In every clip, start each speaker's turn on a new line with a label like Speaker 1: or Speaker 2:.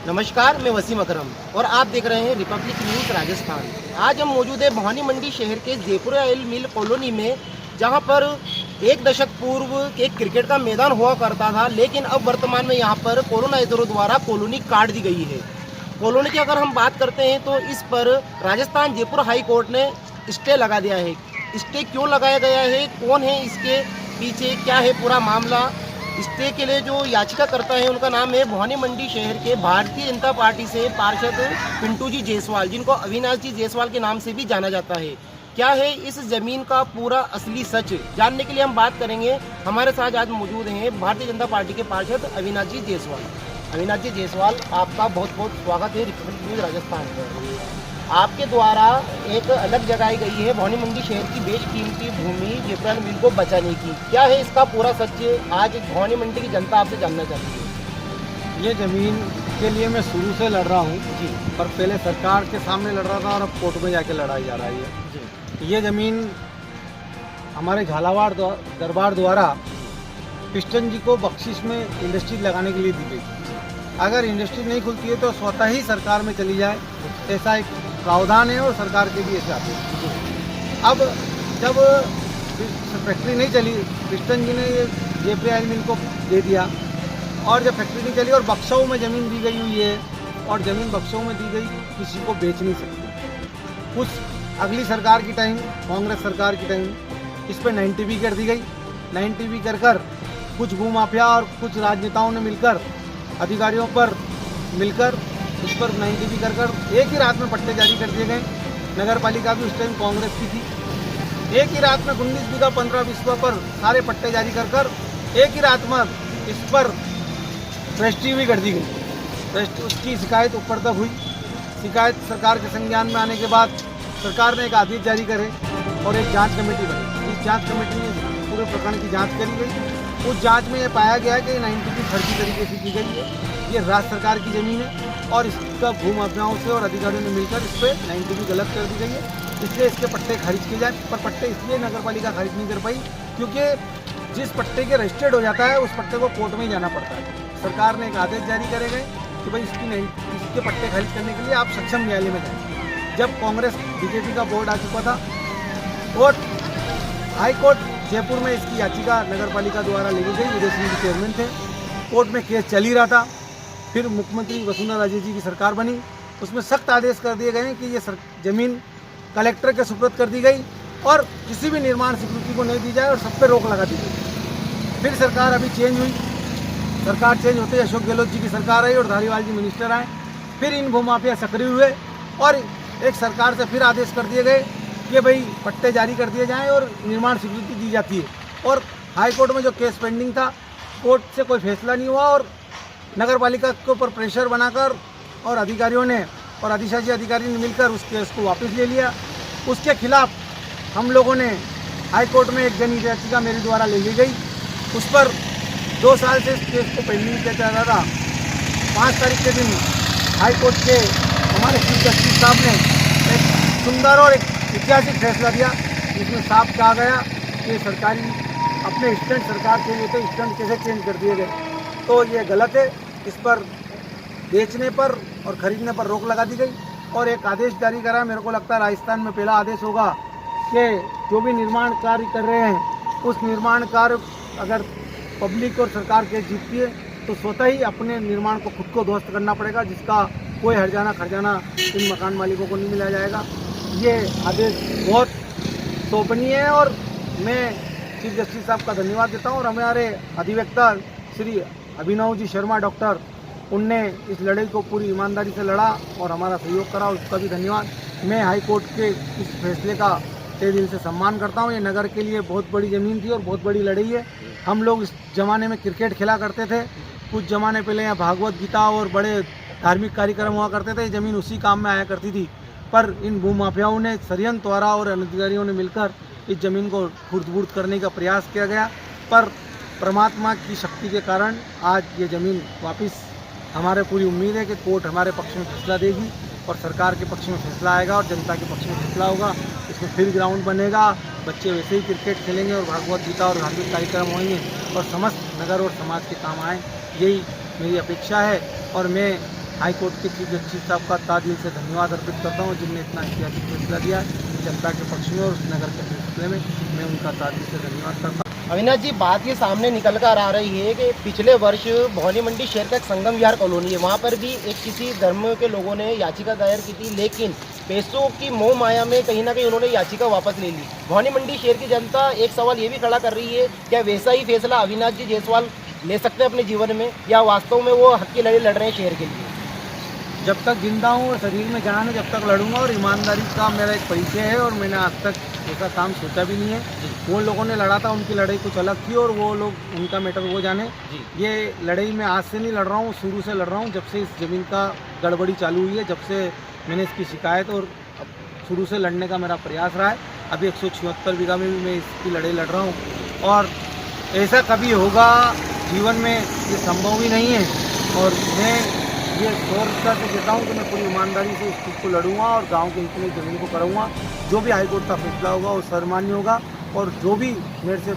Speaker 1: नमस्कार, मैं वसीम अकरम और आप देख रहे हैं रिपब्लिक न्यूज़ राजस्थान। आज हम मौजूद है भवानी मंडी शहर के जयपुर ऑयल मिल कॉलोनी में, जहां पर एक दशक पूर्व एक क्रिकेट का मैदान हुआ करता था, लेकिन अब वर्तमान में यहां पर कोरोनाइजरों द्वारा कॉलोनी काट दी गई है। कॉलोनी की अगर हम बात करते हैं तो इस पर राजस्थान जयपुर हाई कोर्ट ने स्टे लगा दिया है। स्टे क्यों लगाया गया है, कौन है इसके पीछे, क्या है पूरा मामला, स्टे के लिए जो याचिका करता है उनका नाम है भवानी मंडी शहर के भारतीय जनता पार्टी से पार्षद पिंटू जी जायसवाल, जिनको अविनाश जी जायसवाल के नाम से भी जाना जाता है। क्या है इस जमीन का पूरा असली सच, जानने के लिए हम बात करेंगे। हमारे साथ आज मौजूद हैं भारतीय जनता पार्टी के पार्षद अविनाश जी जायसवाल। अविनाश जी जायसवाल, आपका बहुत बहुत स्वागत है रिपब्लिक न्यूज़ राजस्थान पर। आपके द्वारा एक अलग जगाई गई है भवानी मंडी शहर की बेशकीमती भूमि जयपुर ऑयल मिल को बचाने की। क्या है इसका पूरा सच, आज भवानी मंडी की जनता आपसे जानना चाहती है।
Speaker 2: ये ज़मीन के लिए मैं शुरू से लड़ रहा हूँ
Speaker 1: जी
Speaker 2: पर पहले सरकार के सामने लड़ रहा था और अब कोर्ट में जाके लड़ाई जा रही है।
Speaker 1: जी
Speaker 2: ये ज़मीन हमारे झालावाड़ दरबार द्वारा पिस्टन जी को बख्शिश में इंडस्ट्री लगाने के लिए दी गई। अगर इंडस्ट्री नहीं खुलती है तो स्वतः ही सरकार में चली जाए, ऐसा एक प्रावधान है और सरकार के भी ऐसे आते हैं। अब जब फैक्ट्री नहीं चली, पिस्टन जी ने ये जयपुर ऑयल मिल को दे दिया और जब फैक्ट्री नहीं चली और बक्सों में ज़मीन दी गई हुई है और ज़मीन बक्सों में दी गई, किसी को बेच नहीं सकती। कुछ अगली सरकार की टाइम, कांग्रेस सरकार की टाइम, इस पर 90B कर दी गई। 90B कर कुछ भूमाफिया और कुछ राजनेताओं ने मिलकर, अधिकारियों पर मिलकर इस पर 90B कर एक ही रात में पट्टे जारी कर दिए गए। नगर पालिका भी उस टाइम कांग्रेस की थी। एक ही रात में 19 बीघा 15 बिस्वा पर सारे पट्टे जारी कर एक ही रात में इस पर रजिस्ट्री भी कर दी गई। उसकी शिकायत ऊपर तक हुई। शिकायत सरकार के संज्ञान में आने के बाद सरकार ने एक आदेश जारी करे और एक जांच कमेटी बनी। इस जांच कमेटी में पूरे प्रकरण की जांच करी गई। उस जांच में ये पाया गया कि 90B फर्जी तरीके से की गई है। ये राज्य सरकार की ज़मीन है और इसका भूमाफियाओं से और अधिकारियों ने मिलकर इस पर 90B गलत कर दी गई है, इसलिए इसके पट्टे खारिज किए जाए। पर पट्टे इसलिए नगर पालिका खारिज नहीं कर पाई क्योंकि जिस पट्टे के रजिस्टर्ड हो जाता है उस पट्टे को कोर्ट में ही जाना पड़ता है। सरकार ने एक आदेश जारी करे गए कि भाई इसके पट्टे खारिज करने के लिए आप सक्षम न्यायालय में जाएँ। जब कांग्रेस बीजेपी का बोर्ड आ चुका था, हाई कोर्ट जयपुर में इसकी याचिका नगर पालिका द्वारा ली गई। उदय सिंह जी चेयरमैन थे। कोर्ट में केस चल ही रहा था। फिर मुख्यमंत्री वसुंधरा राजे जी की सरकार बनी, उसमें सख्त आदेश कर दिए गए कि ये जमीन कलेक्टर के सुपुर्द कर दी गई और किसी भी निर्माण स्वीकृति को नहीं दी जाए और सब पे रोक लगा दी गई। फिर सरकार अभी चेंज हुई। सरकार चेंज होते ही अशोक गहलोत जी की सरकार आई और धारीवाल जी मिनिस्टर आए। फिर इन भूमाफिया सक्रिय हुए और एक सरकार से फिर आदेश कर दिए गए कि भाई पट्टे जारी कर दिए जाएं और निर्माण स्वीकृति दी जाती है। और हाई कोर्ट में जो केस पेंडिंग था, कोर्ट से कोई फैसला नहीं हुआ और नगर पालिका के ऊपर प्रेशर बनाकर और अधिकारियों ने और अधिशासी अधिकारी ने मिलकर उस केस को वापस ले लिया। उसके खिलाफ हम लोगों ने हाई कोर्ट में एक जनहित याचिका मेरे द्वारा ले ली गई। उस पर 2 साल से इस केस को पेंडिंग किया जा रहा था। 5 तारीख के दिन हाई कोर्ट के हमारे चीफ जस्टिस साहब ने एक सुंदर और एक ऐतिहासिक फैसला दिया, जिसमें साफ कहा गया कि सरकारी अपने स्टैंड सरकार चेंज होते स्टैंड कैसे चेंज कर दिए गए, तो ये गलत है। इस पर बेचने पर और ख़रीदने पर रोक लगा दी गई और एक आदेश जारी करा। मेरे को लगता है राजस्थान में पहला आदेश होगा कि जो भी निर्माण कार्य कर रहे हैं उस निर्माण कार्य अगर पब्लिक और सरकार के जीतती है तो स्वतः ही अपने निर्माण को खुद को ध्वस्त करना पड़ेगा, जिसका कोई हर्जाना खर्जाना इन मकान मालिकों को नहीं मिला जाएगा। ये आदेश बहुत शोभनीय है और मैं चीफ जस्टिस साहब का धन्यवाद देता हूँ और हमारे अधिवक्ता श्री अभिनव जी शर्मा डॉक्टर, उनने इस लड़ाई को पूरी ईमानदारी से लड़ा और हमारा सहयोग करा, उसका भी धन्यवाद। मैं हाई कोर्ट के इस फैसले का तहे दिल से सम्मान करता हूँ। ये नगर के लिए बहुत बड़ी ज़मीन थी और बहुत बड़ी लड़ाई है। हम लोग इस ज़माने में क्रिकेट खेला करते थे। कुछ ज़माने पहले यहाँ भागवत गीता और बड़े धार्मिक कार्यक्रम हुआ करते थे। ये ज़मीन उसी काम में आया करती थी, पर इन भूमाफियाओं ने षड्यंत्र द्वारा और अधिकारियों ने मिलकर इस ज़मीन को खुर्द-बुर्द करने का प्रयास किया गया। पर परमात्मा की शक्ति के कारण आज ये ज़मीन वापस, हमारे पूरी उम्मीद है कि कोर्ट हमारे पक्ष में फैसला देगी और सरकार के पक्ष में फैसला आएगा और जनता के पक्ष में फैसला होगा। इसमें फिर ग्राउंड बनेगा, बच्चे वैसे ही क्रिकेट खेलेंगे और भागवत गीता और धार्मिक कार्यक्रम होंगे और समस्त नगर और समाज के काम आए, यही मेरी अपेक्षा है। और मैं हाई कोर्ट के चीफ जस्टिस साहब का तहे दिल से धन्यवाद अर्पित करता हूँ, जिनने इतना ऐतिहासिक फैसला दिया है जनता के पक्ष में और उस नगर के फैसले में मैं उनका तहे दिल से धन्यवाद करता हूँ।
Speaker 1: अविनाश जी, बात ये सामने निकल कर आ रही है कि पिछले वर्ष भवानी मंडी शहर का एक संगम विहार कॉलोनी है, वहाँ पर भी एक किसी धर्म के लोगों ने याचिका दायर की थी, लेकिन पैसों की मोह माया में कहीं ना कहीं उन्होंने याचिका वापस ले ली। भवानी मंडी शहर की जनता एक सवाल ये भी खड़ा कर रही है, क्या वैसा ही फैसला अविनाश जी जायसवाल ले सकते हैं अपने जीवन में, या वास्तव में वो हक की लड़ाई लड़ रहे हैं शहर के लिए?
Speaker 2: जब तक जिंदा हूँ और शरीर में जान है जब तक लड़ूंगा, और ईमानदारी का मेरा एक परिचय है और मैंने आज तक ऐसा काम सोचा भी नहीं है। वो लोगों ने लड़ा था, उनकी लड़ाई कुछ अलग थी और वो लोग उनका मैटर वो जाने। ये लड़ाई मैं आज से नहीं लड़ रहा हूँ, शुरू से लड़ रहा हूँ। जब से इस ज़मीन का गड़बड़ी चालू हुई है, जब से मैंने इसकी शिकायत और शुरू से लड़ने का मेरा प्रयास रहा है। अभी 176 बीघा में भी मैं इसकी लड़ाई लड़ रहा हूँ और ऐसा कभी होगा जीवन में, ये संभव ही नहीं है। और मैं ये जोरदार से कहता हूँ कि मैं पूरी ईमानदारी से इस चीज़ को लड़ूंगा और गांव के हित में ज़मीन को करूँगा। जो भी हाईकोर्ट का फैसला होगा वो सर्वमान्य होगा और जो भी मेरे से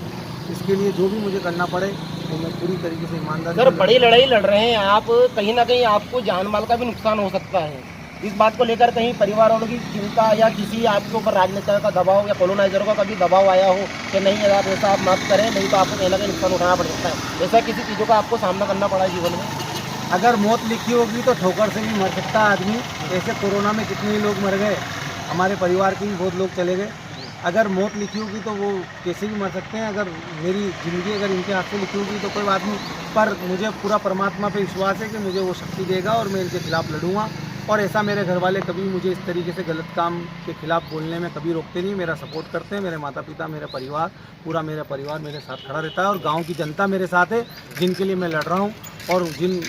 Speaker 2: इसके लिए जो भी मुझे करना पड़े तो मैं पूरी तरीके से ईमानदारी।
Speaker 1: सर, बड़ी लड़ाई लड़ रहे हैं आप, कहीं ना कहीं आपको जान माल का भी नुकसान हो सकता है। इस बात को लेकर कहीं परिवार वालों की चिंता या किसी आपके ऊपर राजनेता का दबाव या कॉलोनाइजरों का कभी दबाव आया हो कि नहीं आप ऐसा आप मत करें, नहीं तो आपको कहीं ना कहीं नुकसान उठाना पड़ सकता है, ऐसा किसी चीज़ों का आपको सामना करना पड़ा है जीवन में?
Speaker 2: अगर मौत लिखी होगी तो ठोकर से भी मर सकता है आदमी। ऐसे कोरोना में कितने ही लोग मर गए, हमारे परिवार के भी बहुत लोग चले गए। अगर मौत लिखी होगी तो वो कैसे भी मर सकते हैं। अगर मेरी ज़िंदगी अगर इनके हाथ से लिखी होगी तो कोई बात नहीं, पर मुझे पूरा परमात्मा पे विश्वास है कि मुझे वो शक्ति देगा और मैं इनके खिलाफ़ लड़ूंगा। और ऐसा मेरे घर वाले कभी मुझे इस तरीके से गलत काम के खिलाफ़ बोलने में कभी रोकते नहीं, मेरा सपोर्ट करते हैं। मेरे माता पिता, मेरा परिवार, पूरा मेरा परिवार मेरे साथ खड़ा रहता है और गाँव की जनता मेरे साथ है, जिनके लिए मैं लड़ रहा हूँ। और जिन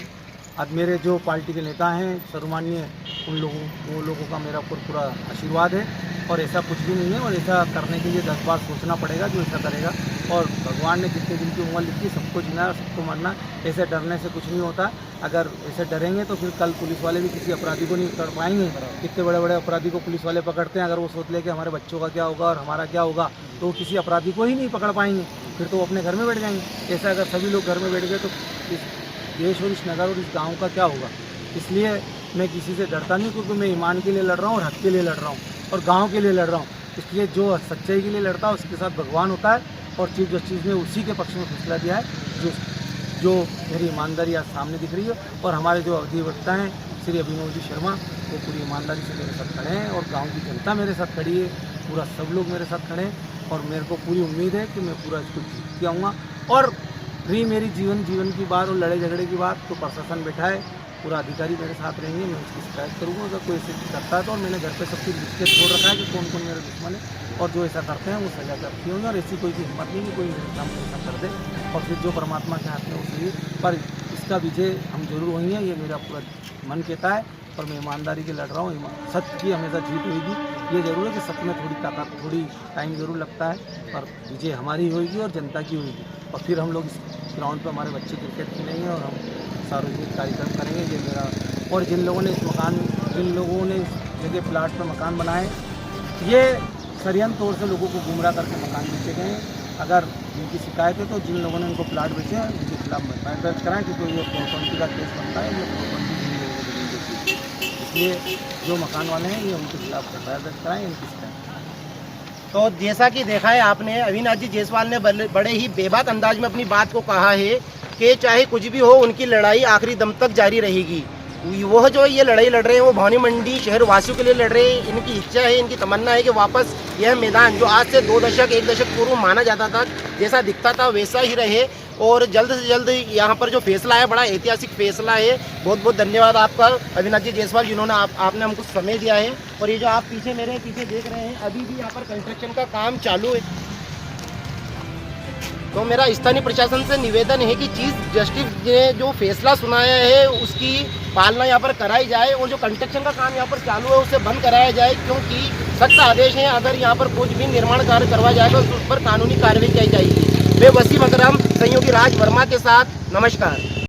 Speaker 2: आज मेरे जो पार्टी के नेता हैं सर्वमान्य, वो लोगों का मेरा ऊपर पूरा आशीर्वाद है और ऐसा कुछ भी नहीं है। और ऐसा करने के लिए 10 बार सोचना पड़ेगा जो ऐसा करेगा। और भगवान ने जितने दिन की उम्र लिखी सबको जीना, सबको मरना, ऐसे डरने से कुछ नहीं होता। अगर ऐसे डरेंगे तो फिर कल पुलिस वाले भी किसी अपराधी को नहीं पकड़ पाएंगे। कितने बड़े बड़े अपराधी को पुलिस वाले पकड़ते हैं, अगर वो सोच ले कि हमारे बच्चों का क्या होगा और हमारा क्या होगा, तो वो किसी अपराधी को ही नहीं पकड़ पाएंगे, फिर तो वो अपने घर में बैठ जाएंगे। ऐसा अगर सभी लोग घर में बैठ गए तो इस देश और इस नगर और इस गांव का क्या होगा। इसलिए मैं किसी से डरता नहीं, क्योंकि मैं ईमान के लिए लड़ रहा हूँ और हक के लिए लड़ रहा हूँ और गांव के लिए लड़ रहा हूँ। इसलिए जो सच्चाई के लिए लड़ता है उसके साथ भगवान होता है और चीफ जस्टिस ने उसी के पक्ष में फैसला दिया है जो मेरी ईमानदारी आज सामने दिख रही है। और हमारे जो अधिवक्ता हैं श्री अभिनव जी शर्मा, वो पूरी ईमानदारी से मेरे साथ खड़े हैं और गाँव की जनता मेरे साथ खड़ी है, पूरा सब लोग मेरे साथ खड़े हैं। और मेरे को पूरी उम्मीद है कि मैं पूरा इसको जीत के आऊँगा। और रही मेरी जीवन की बात और लड़ाई झगड़े की बात, तो प्रशासन बैठा है, पूरा अधिकारी मेरे साथ रहेंगे, मैं उसकी शिकायत करूँगा अगर कोई ऐसे करता है तो। और मैंने घर पे सब कुछ लिख के छोड़ रखा है कि कौन कौन मेरे दुश्मन है और जो ऐसा करते हैं वो सजा करती होंगे। और ऐसी कोई की हिम्मत नहीं कि कोई मेरे सामने ऐसा कर दे, और फिर जो परमात्मा के हाथ में वो सही है। पर इसका विजय हम जरूर वही हैं, ये मेरा पूरा मन कहता है। और मैं ईमानदारी के लड़ रहा हूँ, सत्य की हमेशा जीत होगी। ये जरूर है कि सत्य में थोड़ी ताकत, थोड़ी टाइम ज़रूर लगता है, पर विजय हमारी होगी और जनता की होगी। और फिर हम लोग इस ग्राउंड पर हमारे बच्चे क्रिकेट खेलेंगे और हम सार्वजनिक कार्यक्रम करेंगे। ये मेरा, और जिन लोगों ने इस जगह प्लाट पर मकान बनाए, ये षड्यंत्र तौर से लोगों को गुमराह करके मकान बेचे गए हैं। अगर इनकी शिकायत है तो जिन लोगों ने इनको प्लाट बेचे हैं उनके खिलाफ एफआईआर दर्ज कराएं, क्योंकि ये प्रॉपर्टी का केस बनता है, ये प्रॉपर्टी इसलिए जो मकान वाले हैं ये उनके खिलाफ एफआईआर दर्ज कराएं, इनकी शिकायत।
Speaker 1: तो जैसा कि देखा है आपने, अविनाश जी जायसवाल ने बड़े ही बेबाक अंदाज में अपनी बात को कहा है कि चाहे कुछ भी हो उनकी लड़ाई आखिरी दम तक जारी रहेगी। वह जो ये लड़ाई लड़ रहे हैं वो भवानी मंडी शहर वासियों के लिए लड़ रहे हैं। इनकी इच्छा है, इनकी तमन्ना है कि वापस यह मैदान जो आज से 1 दशक पूर्व माना जाता था, जैसा दिखता था वैसा ही रहे। और जल्द से जल्द यहाँ पर जो फैसला है बड़ा ऐतिहासिक फैसला है। बहुत बहुत धन्यवाद आपका अविनाश जी जायसवाल, जिन्होंने आपने हमको समय दिया है। और ये जो आप मेरे पीछे देख रहे हैं, अभी भी यहाँ पर कंस्ट्रक्शन का काम चालू है। तो मेरा स्थानीय प्रशासन से निवेदन है कि चीफ जस्टिस ने जो फैसला सुनाया है उसकी पालना यहाँ पर कराई जाए और जो कंस्ट्रक्शन का काम यहाँ पर चालू है उसे बंद कराया जाए, क्योंकि सख्त आदेश है अगर यहाँ पर कुछ भी निर्माण कार्य करवाया जाएगा तो उस पर कानूनी कार्रवाई की जाएगी। मैं वसीम अकरम, सहयोगी राज वर्मा के साथ, नमस्कार।